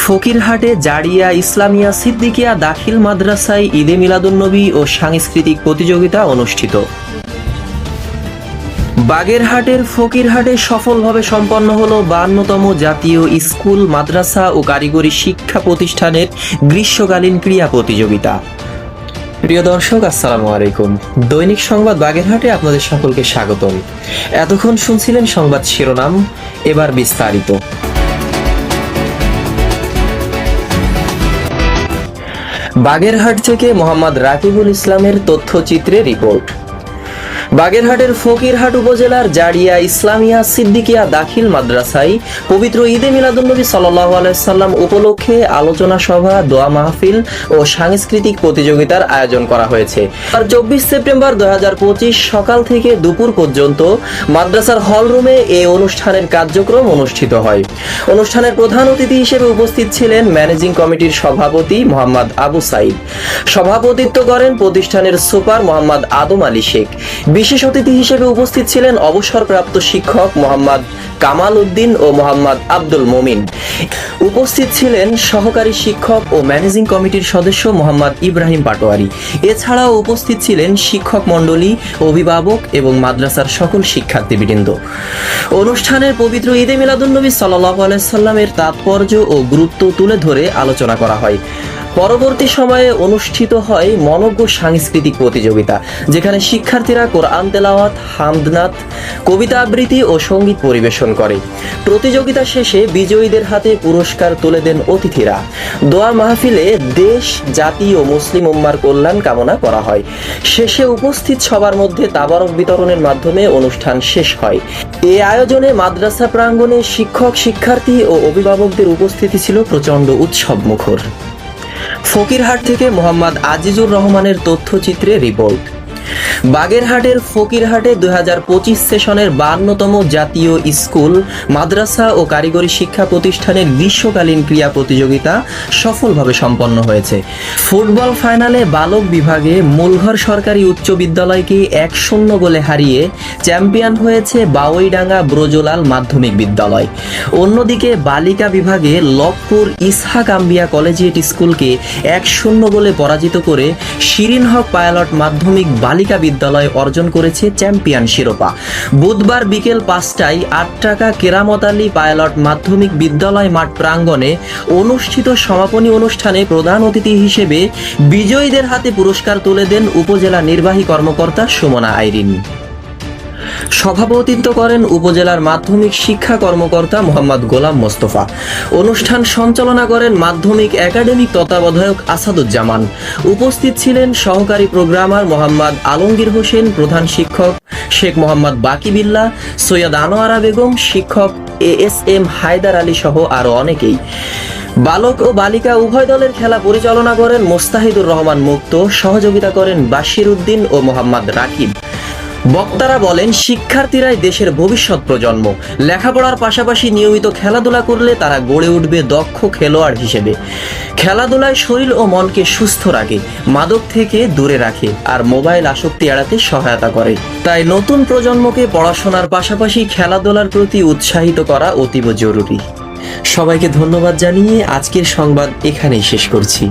ফকিরহাটে জারিয়া ইসলামিয়া সিদ্দিকিয়া দাখিল মাদ্রাসায় ঈদে মিলাদুন্নবী ও সাংস্কৃতিক প্রতিযোগিতা অনুষ্ঠিত। বাগেরহাটের ফকিরহাটে সফলভাবে সম্পন্ন হলো 52তম জাতীয় স্কুল, মাদ্রাসা ও কারিগরি শিক্ষা প্রতিষ্ঠানের গ্রীষ্মকালীন ক্রীড়া প্রতিযোগিতা। প্রিয় দর্শক, আসসালামু আলাইকুম। দৈনিক সংবাদ বাগেরহাটে আপনাদের সকলকে স্বাগতম। এতক্ষণ শুনছিলেন সংবাদ শিরোনাম, এবার বিস্তারিত। বাগেরহাট থেকে মোহাম্মদ রাকিবুল ইসলামের তথ্যচিত্রে রিপোর্ট। বাগেরহাটের ফকিরহাট উপজেলার জারিয়া ইসলামিয়া সিদ্দিকিয়া দাখিল মাদ্রাসায় পবিত্র ঈদে মিলাদুন্নবী সাল্লাল্লাহু আলাইহি সাল্লাম উপলক্ষে আলোচনা সভা, দোয়া মাহফিল ও সাংস্কৃতিক প্রতিযোগিতার আয়োজন করা হয়েছে। আর 24 সেপ্টেম্বর 2025 সকাল থেকে দুপুর পর্যন্ত মাদ্রাসার হলরুমে এই অনুষ্ঠানের কার্যক্রম অনুষ্ঠিত হয়। অনুষ্ঠানের প্রধান অতিথি হিসেবে উপস্থিত ছিলেন ম্যানেজিং কমিটির সভাপতি মোহাম্মদ আবু সাইদ। সভাপতিত্ব করেন প্রতিষ্ঠানের সুপার মোহাম্মদ আদম আলী শেখ। বিশেষ অতিথি হিসেবে উপস্থিত ছিলেন অবসরপ্রাপ্ত শিক্ষক মোহাম্মদ কামাল উদ্দিন ও মোহাম্মদ আব্দুল মুমিন। উপস্থিত ছিলেন সহকারী শিক্ষক ও ম্যানেজিং কমিটির সদস্য মোহাম্মদ ইব্রাহিম পাটোয়ারি। এছাড়াও উপস্থিত ছিলেন শিক্ষক মণ্ডলী, অভিভাবক এবং মাদ্রাসার সকল শিক্ষার্থীবৃন্দ। অনুষ্ঠানের পবিত্র ঈদে মিলাদুন্নবী সাল্লাল্লাহু আলাইহি সাল্লামের তাৎপর্য ও গুরুত্ব তুলে ধরে আলোচনা করা হয়। পরবর্তী সময়ে অনুষ্ঠিত হয় মনোজ্ঞ সাংস্কৃতিক প্রতিযোগিতা, যেখানে শিক্ষার্থীরা কোরআন তেলাওয়াত, হামদনাত, কবিতা আবৃত্তি ও সঙ্গীত পরিবেশন করে। প্রতিযোগিতা শেষে বিজয়ীদের হাতে পুরস্কার তুলে দেন অতিথিরা। দোয়া মাহফিলে দেশ, জাতি ও মুসলিম উম্মার কল্যাণ কামনা করা হয়। শেষে উপস্থিত সবার মধ্যে তাবারক বিতরণের মাধ্যমে অনুষ্ঠান শেষ হয়। এই আয়োজনে মাদ্রাসা প্রাঙ্গণে শিক্ষক, শিক্ষার্থী ও অভিভাবকদের উপস্থিতি ছিল প্রচণ্ড উৎসব মুখর। ফকিরহাট থেকে মোহাম্মদ আজিজুর রহমানের তথ্যচিত্রে রিপোর্ট। বাগেরহাটের ফকিরহাটে 2025 সেশনের 52তম জাতীয় স্কুল, মাদ্রাসা ও কারিগরি শিক্ষা প্রতিষ্ঠানের গ্রীষ্মকালীন ক্রীড়া প্রতিযোগিতা সফলভাবে সম্পন্ন হয়েছে। ফুটবল ফাইনালে বালক বিভাগে মূলঘর সরকারি উচ্চ বিদ্যালয়কে 1-0 গোলে হারিয়ে চ্যাম্পিয়ন হয়েছে বাউইডাঙ্গা ব্রজলাল মাধ্যমিক বিদ্যালয়। অন্যদিকে বালিকা বিভাগে লবপুর ইসহাক আম্বিয়া কলেজিয়েট স্কুলকে 1-0 গোলে পরাজিত করে শিরিন হক পাইলট মাধ্যমিক বালিকা বিদ্যালয় অর্জন করেছে চ্যাম্পিয়ন শিরোপা। বুধবার বিকেল 5টায় 8 টাকা কেরামত আলী পাইলট মাধ্যমিক বিদ্যালয় মাঠ প্রাঙ্গণে অনুষ্ঠিত সমাপনী অনুষ্ঠানে প্রধান অতিথি হিসেবে বিজয়ীদের হাতে পুরস্কার তুলে দেন উপজেলা নির্বাহী কর্মকর্তা সুমনা আইরিন। সভাপতিত্ব করেন উপজেলার মাধ্যমিক শিক্ষা কর্মকর্তা মোহাম্মদ গোলাম মোস্তফা। অনুষ্ঠান সঞ্চালনা করেন মাধ্যমিক একাডেমিক তত্ত্বাবধায়ক আসাদুজ্জামান। উপস্থিত ছিলেন সহকারী প্রোগ্রামার মোহাম্মদ আলমগীর হোসেন, প্রধান শিক্ষক শেখ মোহাম্মদ বাকি বিল্লাহ, সৈয়দ আনোয়ারা বেগম, শিক্ষক ASM হায়দার আলী সহ আরো অনেকেই। বালক ও বালিকা উভয় দলের খেলা পরিচালনা করেন মোস্তাহিদুর রহমান মুক্ত, সহযোগিতা করেন বাশির উদ্দিন ও মোহাম্মদ রাকিব। বক্তারা বলেন, শিক্ষার্থীরাই দেশের ভবিষ্যৎ প্রজন্ম। লেখাপড়ার পাশাপাশি নিয়মিত খেলাধুলা করলে তারা গড়ে উঠবে দক্ষ খেলোয়াড় হিসেবে। খেলাধুলায় শরীর ও মনকে সুস্থ রাখে, মাদক থেকে দূরে রাখে আর মোবাইল আসক্তি এড়াতে সহায়তা করে। তাই নতুন প্রজন্মকে পড়াশোনার পাশাপাশি খেলাধুলার প্রতি উৎসাহিত করা অতীব জরুরি। সবাইকে ধন্যবাদ জানিয়ে আজকের সংবাদ এখানেই শেষ করছি।